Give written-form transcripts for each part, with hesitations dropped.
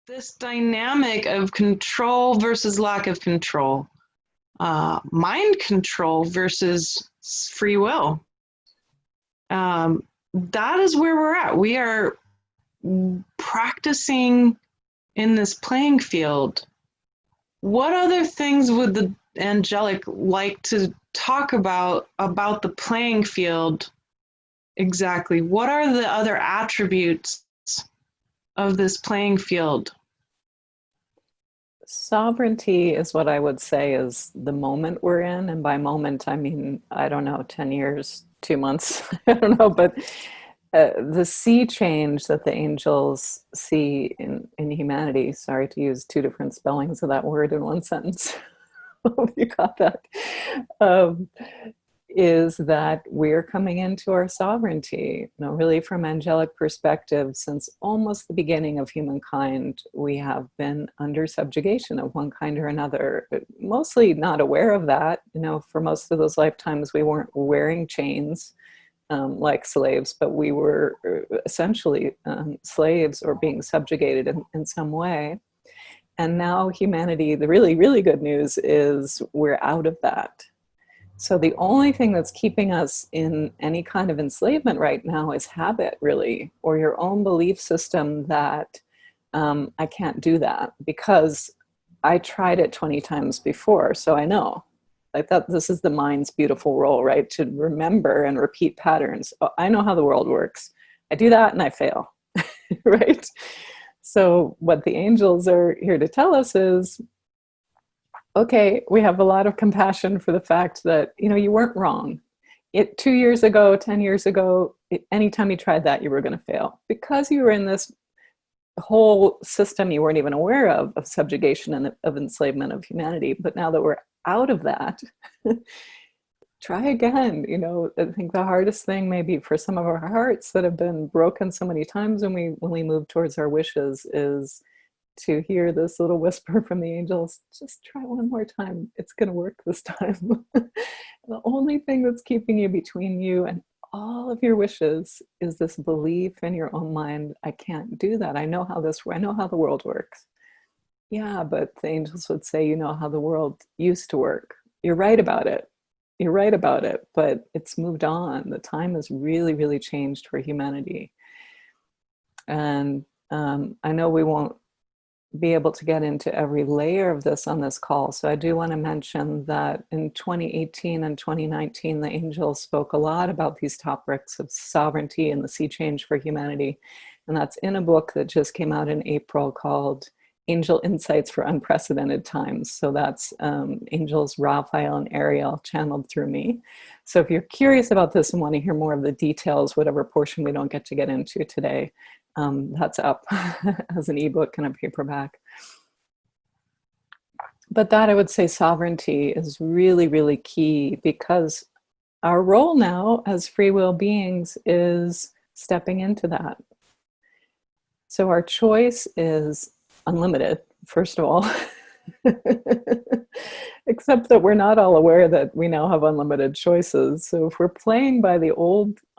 this dynamic of control versus lack of control, mind control versus free will. That is where we're at. We are practicing in this playing field. What other things would the angelic like to talk about the playing field exactly? What are the other attributes of this playing field? Sovereignty is what I would say is the moment we're in. And by moment, I mean, I don't know, 10 years, 2 months, I don't know. But the sea change that the angels see in humanity, sorry to use two different spellings of that word in one sentence. Hope you got that. Um, is that we're coming into our sovereignty. You know, really from angelic perspective, since almost the beginning of humankind, we have been under subjugation of one kind or another, mostly not aware of that. You know, for most of those lifetimes, we weren't wearing chains like slaves, but we were essentially slaves or being subjugated in some way. And now humanity, the really, really good news is we're out of that. So the only thing that's keeping us in any kind of enslavement right now is habit, really, or your own belief system that I can't do that because I tried it 20 times before, so I know. Like that, this is the mind's beautiful role, right? To remember and repeat patterns. Oh, I know how the world works. I do that and I fail, right? So what the angels are here to tell us is, okay, we have a lot of compassion for the fact that, you know, you weren't wrong. 2 years ago, 10 years ago, anytime you tried that, you were going to fail because you were in this whole system you weren't even aware of subjugation and of enslavement of humanity. But now that we're out of that, try again. You know, I think the hardest thing maybe for some of our hearts that have been broken so many times when we move towards our wishes is to hear this little whisper from the angels, just try one more time. It's going to work this time. The only thing that's keeping you between you and all of your wishes is this belief in your own mind. I can't do that. I know how the world works. Yeah, but the angels would say, you know how the world used to work. You're right about it. You're right about it, but it's moved on. The time has really, really changed for humanity. And I know we won't be able to get into every layer of this on this call. So I do want to mention that in 2018 and 2019, the angels spoke a lot about these topics of sovereignty and the sea change for humanity. And that's in a book that just came out in April called Angel Insights for Unprecedented Times. So that's Angels Raphael and Ariel channeled through me. So if you're curious about this and want to hear more of the details, whatever portion we don't get into today, that's up as an ebook and a paperback. But that, I would say, sovereignty is really, really key because our role now as free will beings is stepping into that. So our choice is unlimited, first of all. Except that we're not all aware that we now have unlimited choices. So if we're playing on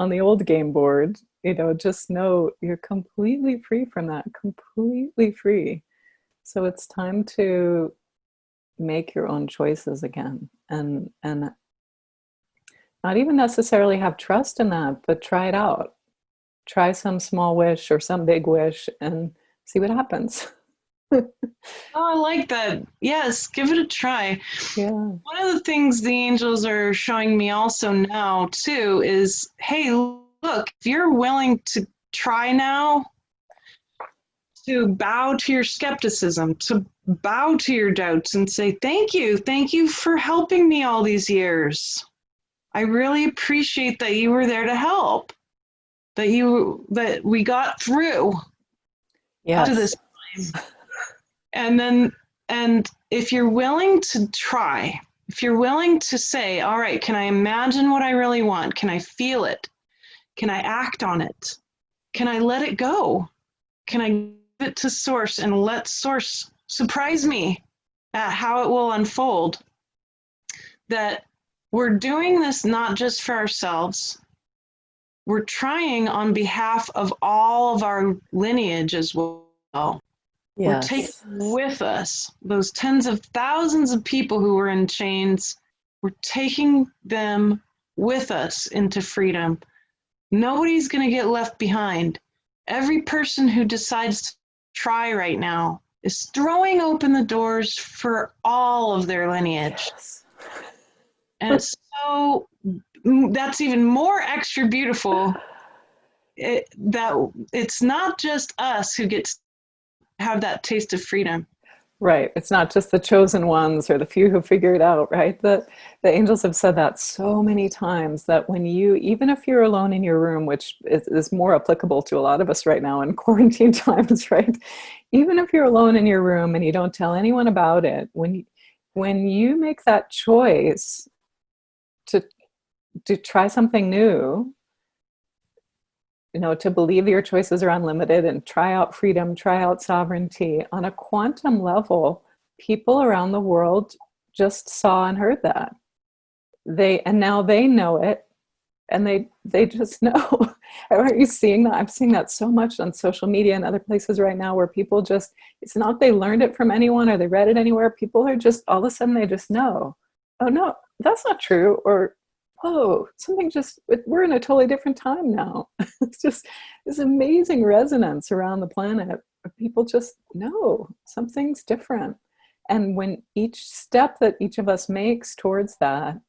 the old game board, you know, just know you're completely free from that, completely free. So it's time to make your own choices again, and not even necessarily have trust in that, but try it out. Try some small wish or some big wish and see what happens. Oh, I like that. Yes, give it a try. Yeah. One of the things the angels are showing me also now, too, is hey, look, if you're willing to try now, to bow to your skepticism, to bow to your doubts and say, thank you for helping me all these years. I really appreciate that you were there to help, that we got through to this time. And if you're willing to try, if you're willing to say, all right, can I imagine what I really want? Can I feel it? Can I act on it? Can I let it go? Can I give it to source and let source surprise me at how it will unfold? That we're doing this not just for ourselves. We're trying on behalf of all of our lineage as well. We're taking Yes. with us those tens of thousands of people who were in chains. We're taking them with us into freedom. Nobody's going to get left behind. Every person who decides to try right now is throwing open the doors for all of their lineage. Yes. And it's so, that's even more extra beautiful, that it's not just us who gets to have that taste of freedom. Right. It's not just the chosen ones or the few who figure it out, right? The angels have said that so many times that when you, even if you're alone in your room, which is more applicable to a lot of us right now in quarantine times, right? Even if you're alone in your room and you don't tell anyone about it, when you make that choice to try something new, to believe your choices are unlimited and try out freedom, try out sovereignty on a quantum level, people around the world just saw and heard that. And now they know it, and they just know. Are you seeing that? I'm seeing that so much on social media and other places right now where people just, it's not they learned it from anyone or they read it anywhere. People are just, all of a sudden they just know, oh no, that's not true. Or, whoa, something just, we're in a totally different time now. It's just this amazing resonance around the planet. People just know something's different. And when each step that each of us makes towards that,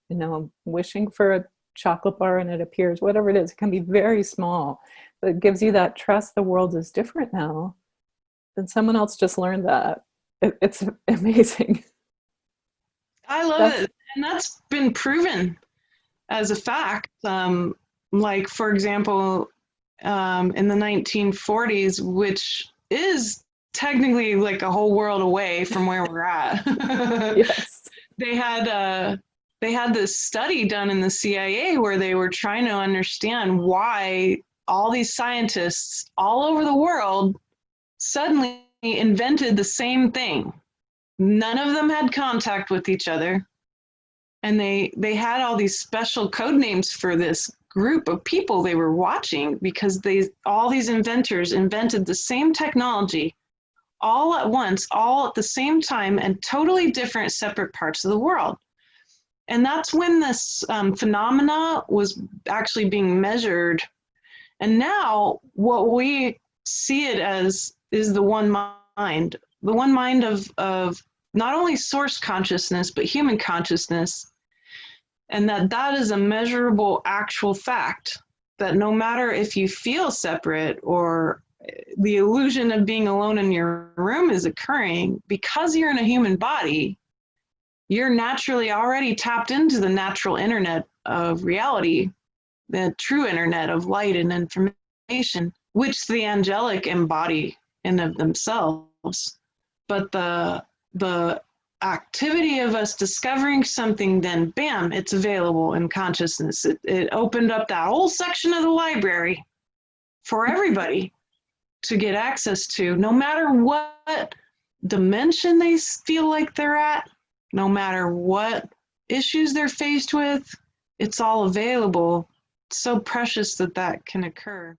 wishing for a chocolate bar and it appears, whatever it is, it can be very small, but it gives you that trust the world is different now. Then someone else just learned that. It's amazing. I love That's it. And that's been proven as a fact. Like, for example, in the 1940s, which is technically like a whole world away from where we're at. yes. they had they had this study done in the CIA where they were trying to understand why all these scientists all over the world suddenly invented the same thing. None of them had contact with each other, and they had all these special code names for this group of people they were watching, because all these inventors invented the same technology all at once, all at the same time, and totally different separate parts of the world. And that's when this phenomena was actually being measured. And now what we see it as is the one mind of not only source consciousness, but human consciousness. And that is a measurable actual fact, that no matter if you feel separate or the illusion of being alone in your room is occurring, because you're in a human body, you're naturally already tapped into the natural internet of reality, the true internet of light and information, which the angelic embody in of themselves. But the activity of us discovering something, then bam, it's available in consciousness. It opened up that whole section of the library for everybody to get access to, no matter what dimension they feel like they're at, no matter what issues they're faced with. It's all available. It's so precious that that can occur.